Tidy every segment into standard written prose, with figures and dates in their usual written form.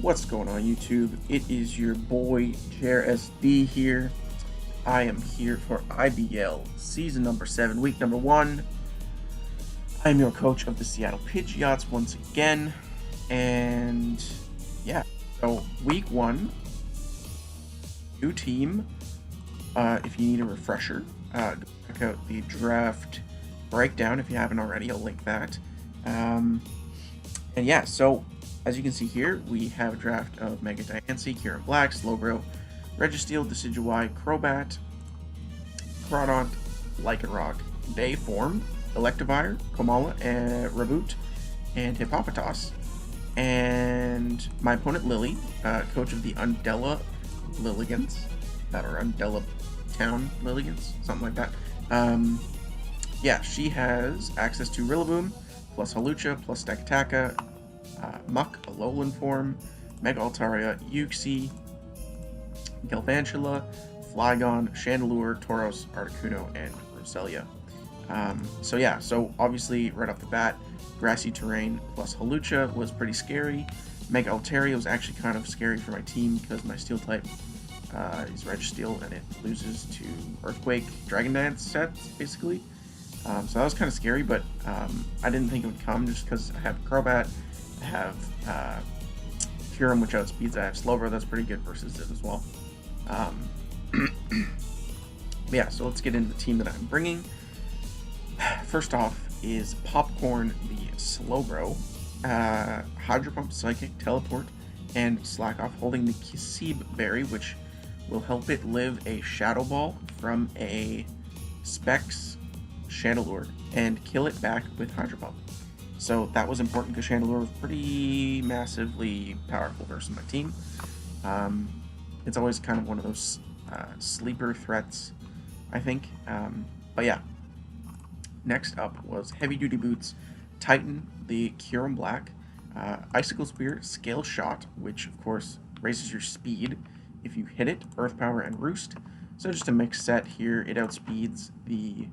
What's going on, YouTube? It is your boy JairSD here. I am here for IBL season number 7, week number 1. I'm your coach of the Seattle Pidgeots once again, and yeah, so week 1, new team. If you need a refresher, check out the draft breakdown if you haven't already. I'll link that. And yeah, so as you can see here, we have a draft of Mega Diancie, Kieran Black, SLOWBRO, Registeel, Decidueye, Crobat, Crawdaunt, Lycanroc, Dayform, Electivire, Komala, and Reboot, and Hippopotas. And my opponent, Lily, coach of the Undella Lilligants, or Undella Town Lilligants, something like that. Yeah, she has access to Rillaboom, plus Hawlucha, plus Stakataka, Muck, Alolan form, Mega Altaria, Uxie, Galvantula, Flygon, Chandelure, Tauros, Articuno, and Roselia. So yeah, so obviously right off the bat, Grassy Terrain plus Hawlucha was pretty scary. Mega Altaria was actually kind of scary for my team because my Steel type is Registeel and it loses to Earthquake Dragon Dance sets, basically. So that was kind of scary, but I didn't think it would come just because I have Crobat, I have Kyurem, which outspeeds. I have SLOWBRO, that's pretty good versus it as well. Yeah, so let's get into the team that I'm bringing. First off is Popcorn, the SLOWBRO, Hydro Pump, Psychic, Teleport, and Slack Off, holding the Kisebe Berry, which will help it live a Shadow Ball from a Specs Chandelure and kill it back with Hydro Pump. So that was important because Chandelure was pretty massively powerful versus my team. It's always kind of one of those sleeper threats, I think. But yeah. Next up was Heavy Duty Boots, Titan, the Kieran Black, Icicle Spear, Scale Shot, which of course raises your speed if you hit it, Earth Power, and Roost. So just a mixed set here. It outspeeds the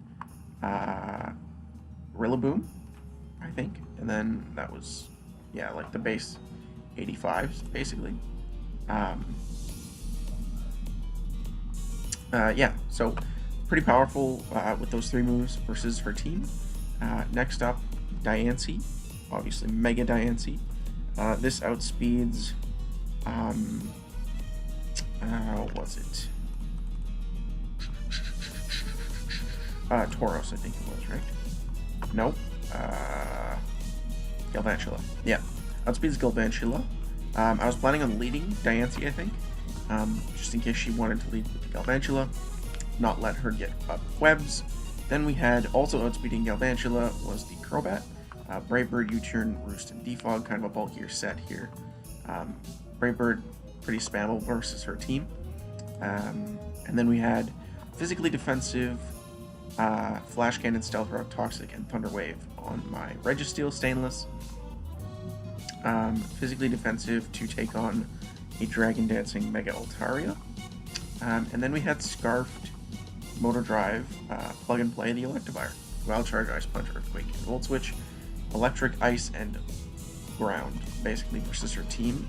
Rillaboom, I think, and then that was, yeah, like the base 85s, basically. Yeah, so pretty powerful with those 3 moves versus her team. Next up, Diancie, obviously Mega Diancie. This outspeeds, what was it? Tauros, I think it was, right? Nope. Galvantula. Yeah, outspeeds Galvantula. I was planning on leading Diancie, I think, just in case she wanted to lead with the Galvantula, not let her get up webs. Then we had also outspeeding Galvantula was the Crobat, Brave Bird, U-Turn, Roost, and Defog, kind of a bulkier set here. Brave Bird, pretty spammable versus her team. And then we had physically defensive Flash Cannon, Stealth Rock, Toxic, and Thunder Wave on my Registeel Stainless. Physically defensive to take on a Dragon Dancing Mega Altaria. And then we had Scarfed, Motor Drive, Plug and Play the Electivire, Wild Charge, Ice Punch, Earthquake, and Volt Switch, Electric, Ice, and Ground, basically versus her team,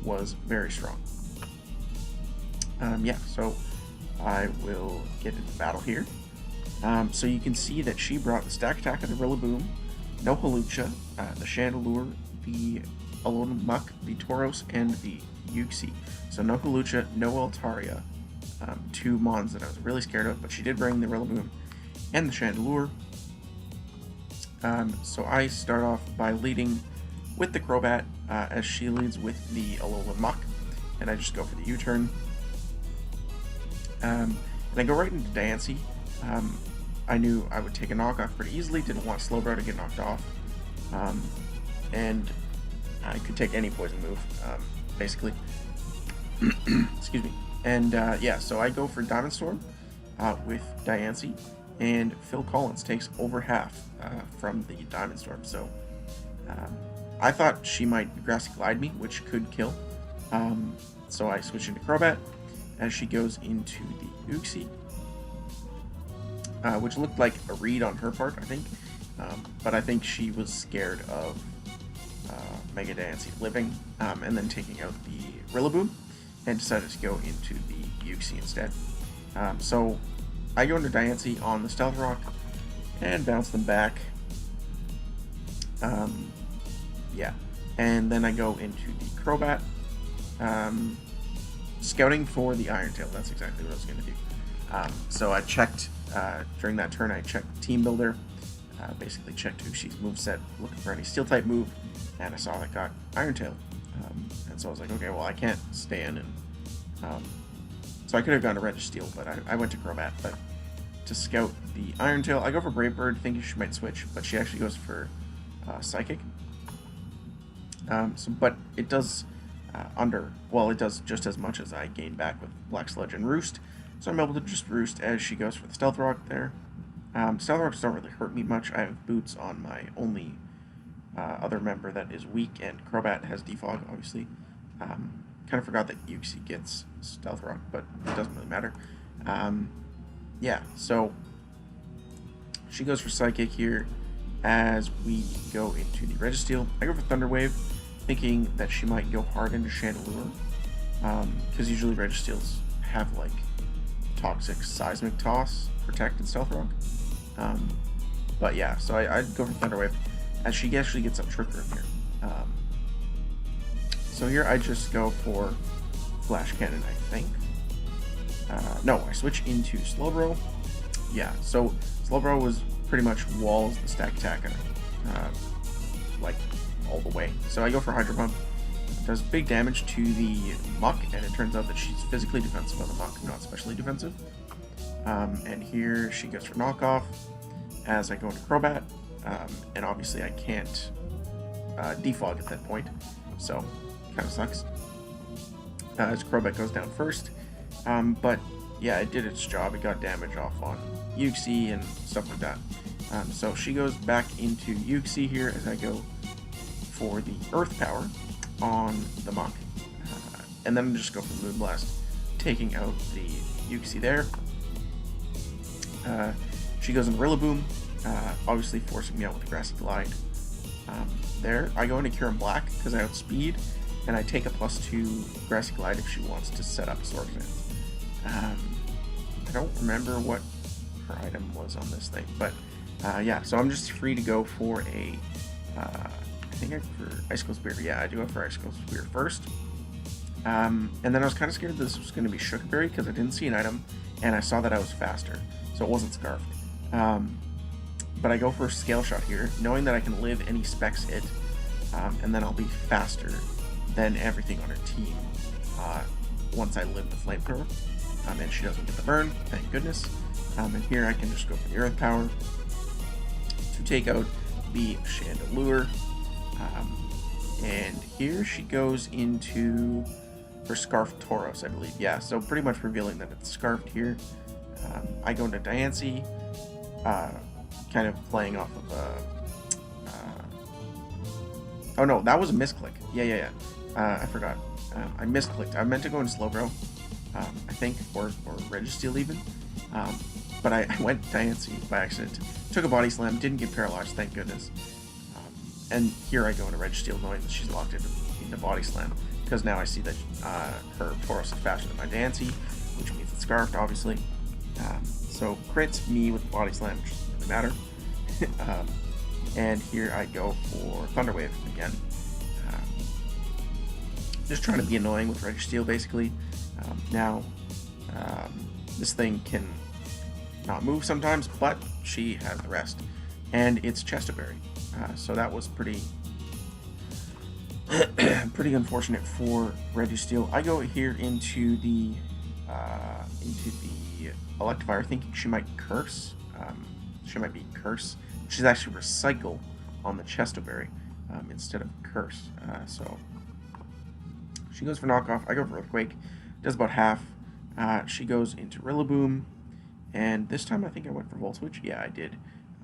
was very strong. Yeah, so I will get into battle here. So you can see that she brought the Stakataka, the Rillaboom, no Hawlucha, the Chandelure, the Alolan Muck, the Tauros, and the Uxie. So no Hawlucha, no Altaria, 2 Mons that I was really scared of, but she did bring the Rillaboom and the Chandelure. So I start off by leading with the Crobat, as she leads with the Alolan Muck, and I just go for the U-turn. And I go right into Diancie. I knew I would take a knockoff pretty easily, didn't want SLOWBRO to get knocked off. And I could take any poison move, basically. Excuse me. And yeah, so I go for Diamond Storm with Diancie, and Phil Collins takes over half from the Diamond Storm. So I thought she might Grassy Glide me, which could kill. So I switch into Crobat as she goes into the Uxie, which looked like a read on her part, I think. But I think she was scared of Mega Diancie living, and then taking out the Rillaboom, and decided to go into the Uxie instead. So I go into Diancie on the Stealth Rock and bounce them back. Yeah, and then I go into the Crobat, scouting for the Iron Tail. That's exactly what I was going to do. So I checked, during that turn, I checked Team Builder, basically checked Uxie's moveset, looking for any Steel-type move, and I saw that got Iron Tail. And so I was like, okay, well, I can't stay in, and so I could have gone to Registeel, but I went to Crobat. But to scout the Iron Tail, I go for Brave Bird, thinking she might switch, but she actually goes for Psychic. But it does it does just as much as I gain back with Black Sludge and Roost, so I'm able to just Roost as she goes for the Stealth Rock there. Stealth Rocks don't really hurt me much. I have Boots on my only other member that is weak, and Crobat has Defog, obviously. Kind of forgot that Uxie gets Stealth Rock, but it doesn't really matter. Yeah, so she goes for Psychic here as we go into the Registeel. I go for Thunder Wave, thinking that she might go hard into Chandelure, because usually Registeels have like Toxic, Seismic Toss, Protect, and Stealth Rock. But yeah, so I'd go for Thunder Wave as she actually gets some Trick Room here. So here I just go for Flash Cannon, I think. No, I switch into Slowbro. Yeah, so Slowbro was pretty much walls the Stack Attack, like all the way. So I go for Hydro Pump. It does big damage to the Muck, and it turns out that she's physically defensive on the Muck, not specially defensive. And here she goes for Knockoff as I go into Crobat, and obviously I can't defog at that point, so kind of sucks. As Crobat goes down first, but yeah, it did its job. It got damage off on Uxie and stuff like that. So she goes back into Uxie here as I go for the Earth Power on the Muck, and then just go for Moonblast, taking out the Uxie there. She goes in Rillaboom, obviously forcing me out with the Grassy Glide. There, I go into Kyurem Black because I outspeed, and I take a +2 Grassy Glide if she wants to set up Sword Dance. I don't remember what her item was on this thing, but yeah, so I'm just free to go for a, I think I go for Icicle Spear. Yeah, I do go for Icicle Spear first. And then I was kind of scared this was going to be Sugar Berry because I didn't see an item, and I saw that I was faster, so it wasn't Scarfed. But I go for a Scale Shot here, knowing that I can live any Specs hit, and then I'll be faster than everything on her team once I live the Flamethrower. And she doesn't get the burn, thank goodness. And here I can just go for the Earth Power to take out the Chandelure. And here she goes into her Scarfed Tauros, I believe. Yeah, so pretty much revealing that it's Scarfed here. I go into Diancie, kind of playing off of oh no, that was a misclick. Yeah. I forgot. I misclicked. I meant to go into Slowbro, I think, or Registeel even. But I went Diancie by accident. Took a Body Slam, didn't get paralyzed, thank goodness. And here I go into Registeel knowing that she's locked into Body Slam, because now I see that her Tauros is faster than my Diancie, which means it's Scarfed, obviously. So crits me with Body Slam, which doesn't really matter. And here I go for Thunder Wave again. Just trying to be annoying with Registeel, basically. Now, this thing can not move sometimes, but she has the rest. And it's Chesterberry. So that was pretty unfortunate for Registeel. I go here into the Electivire, thinking she might Curse. She might be Curse. She's actually Recycle on the Chesterberry instead of Curse. So she goes for Knockoff. I go for Earthquake. Does about half. She goes into Rillaboom. And this time I think I went for Volt Switch. Yeah, I did.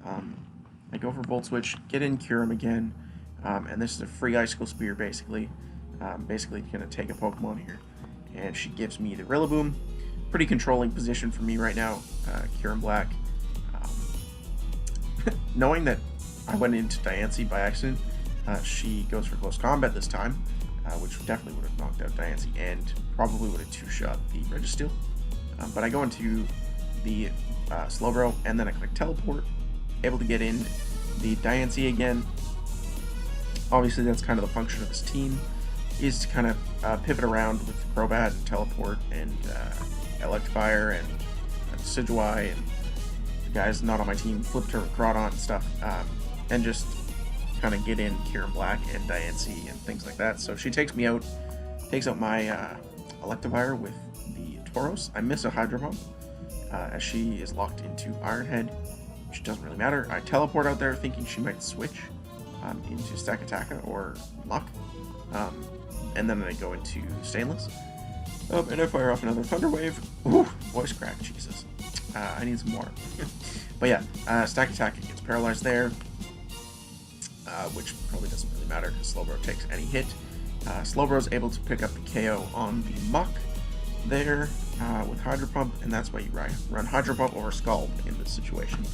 I go for Volt Switch, get in Kyurem again, and this is a free Icicle Spear, basically. Basically going to take a Pokemon here. And she gives me the Rillaboom. Pretty controlling position for me right now, Kyurem Black. Knowing that I went into Diancie by accident, She goes for close combat this time, which definitely would have knocked out Diancie and probably would have two-shot the Registeel. But I go into the Slowbro, and then I click Teleport, able to get in the Diancie again. Obviously, that's kind of the function of this team, is to kind of pivot around with Crobat and Teleport and Electivire and Decidueye and the guys not on my team, Flipturf, Groudon and stuff, and just kind of get in Kieran Black and Diancie and things like that. So she takes me out, takes out my Electivire with the Tauros. I miss a Hydro Pump as she is locked into Iron Head, which doesn't really matter. I teleport out there thinking she might switch into Stakataka or Luck, and then I go into Stainless. And I fire off another Thunder Wave. Ooh, voice crack, Jesus. I need some more. But yeah, Stakataka gets paralyzed there, which probably doesn't really matter because Slowbro takes any hit. Slowbro is able to pick up the KO on the Muck there with Hydro Pump, and that's why you run Hydro Pump over Scald in this situation.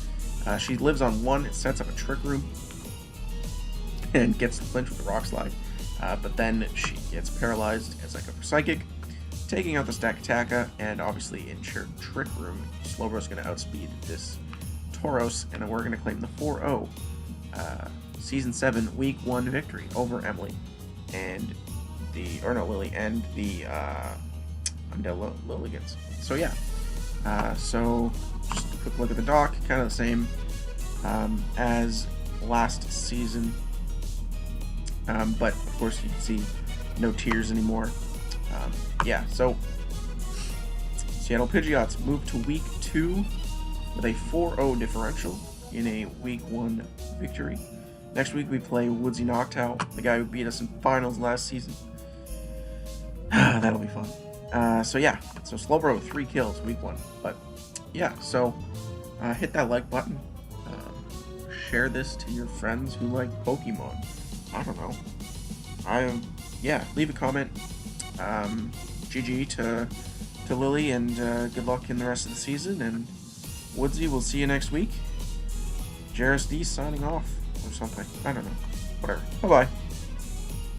She lives on 1, it sets up a Trick Room, and gets the flinch with the Rock Slide, but then she gets paralyzed as I go for Psychic, taking out the Stakataka, and obviously in sheer Trick Room, Slowbro's going to outspeed this Tauros, and we're going to claim the 4-0 Season 7 Week 1 victory over Emily and Lily and the Undella Lilligants. So yeah, so just a quick look at the doc, kind of the same as last season, but of course you can see no tears anymore. Yeah, so Seattle Pidgeots move to Week 2 with a 4-0 differential in a Week 1 victory. Next week we play Woodsy Noctowl, the guy who beat us in finals last season. That'll be fun. So yeah, so Slowbro with 3 kills Week 1. But yeah, so hit that like button. Share this to your friends who like Pokemon. I don't know. Yeah, leave a comment. GG to Lily, and good luck in the rest of the season. And Woodsy, we'll see you next week. JRSD signing off or something. I don't know. Whatever. Bye-bye.